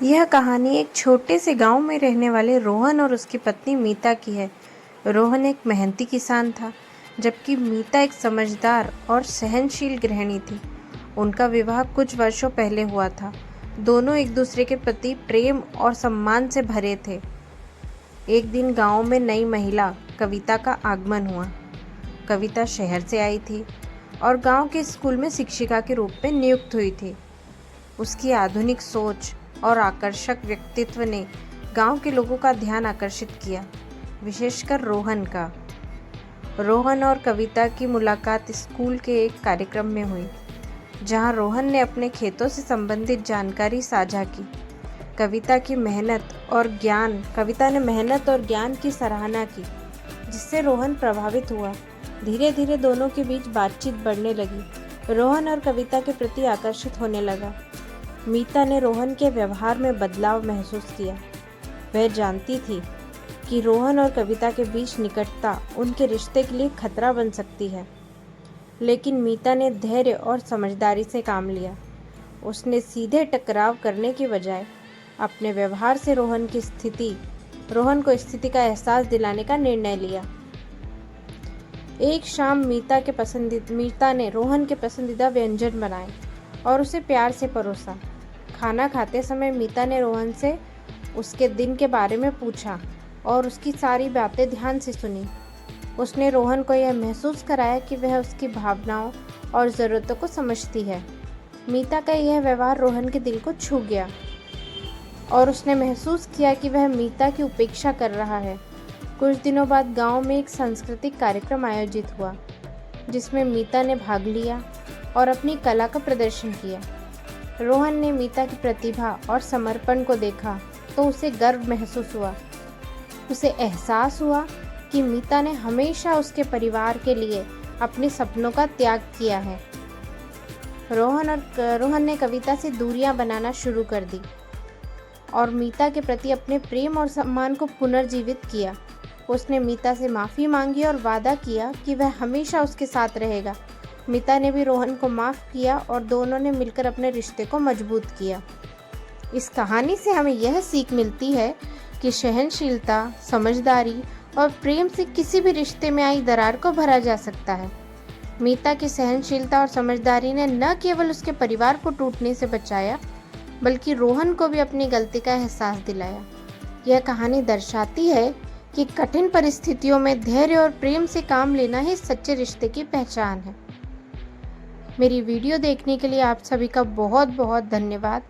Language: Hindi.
यह कहानी एक छोटे से गांव में रहने वाले रोहन और उसकी पत्नी मीता की है। रोहन एक मेहनती किसान था, जबकि मीता एक समझदार और सहनशील गृहिणी थी। उनका विवाह कुछ वर्षों पहले हुआ था। दोनों एक दूसरे के प्रति प्रेम और सम्मान से भरे थे। एक दिन गांव में नई महिला कविता का आगमन हुआ। कविता शहर से आई थी और गांव के स्कूल में शिक्षिका के रूप में नियुक्त हुई थी। उसकी आधुनिक सोच और आकर्षक व्यक्तित्व ने गांव के लोगों का ध्यान आकर्षित किया, विशेषकर रोहन का। रोहन और कविता की मुलाकात स्कूल के एक कार्यक्रम में हुई, जहां रोहन ने अपने खेतों से संबंधित जानकारी साझा की। कविता ने मेहनत और ज्ञान की सराहना की, जिससे रोहन प्रभावित हुआ। धीरे धीरे दोनों के बीच बातचीत बढ़ने लगी। रोहन और कविता के प्रति आकर्षित होने लगा। मीता ने रोहन के व्यवहार में बदलाव महसूस किया। वह जानती थी कि रोहन और कविता के बीच निकटता उनके रिश्ते के लिए खतरा बन सकती है, लेकिन मीता ने धैर्य और समझदारी से काम लिया। उसने सीधे टकराव करने की बजाय अपने व्यवहार से रोहन को स्थिति का एहसास दिलाने का निर्णय लिया। एक शाम मीता ने रोहन के पसंदीदा व्यंजन बनाए और उसे प्यार से परोसा। खाना खाते समय मीता ने रोहन से उसके दिन के बारे में पूछा और उसकी सारी बातें ध्यान से सुनी। उसने रोहन को यह महसूस कराया कि वह उसकी भावनाओं और ज़रूरतों को समझती है। मीता का यह व्यवहार रोहन के दिल को छू गया और उसने महसूस किया कि वह मीता की उपेक्षा कर रहा है। कुछ दिनों बाद गांव में एक सांस्कृतिक कार्यक्रम आयोजित हुआ, जिसमें मीता ने भाग लिया और अपनी कला का प्रदर्शन किया। रोहन ने मीता की प्रतिभा और समर्पण को देखा तो उसे गर्व महसूस हुआ। उसे एहसास हुआ कि मीता ने हमेशा उसके परिवार के लिए अपने सपनों का त्याग किया है। रोहन ने कविता से दूरियां बनाना शुरू कर दी और मीता के प्रति अपने प्रेम और सम्मान को पुनर्जीवित किया। उसने मीता से माफ़ी मांगी और वादा किया कि वह हमेशा उसके साथ रहेगा। मीता ने भी रोहन को माफ़ किया और दोनों ने मिलकर अपने रिश्ते को मजबूत किया। इस कहानी से हमें यह सीख मिलती है कि सहनशीलता, समझदारी और प्रेम से किसी भी रिश्ते में आई दरार को भरा जा सकता है। मीता की सहनशीलता और समझदारी ने न केवल उसके परिवार को टूटने से बचाया, बल्कि रोहन को भी अपनी गलती का एहसास दिलाया। यह कहानी दर्शाती है कि कठिन परिस्थितियों में धैर्य और प्रेम से काम लेना ही सच्चे रिश्ते की पहचान है। मेरी वीडियो देखने के लिए आप सभी का बहुत बहुत धन्यवाद।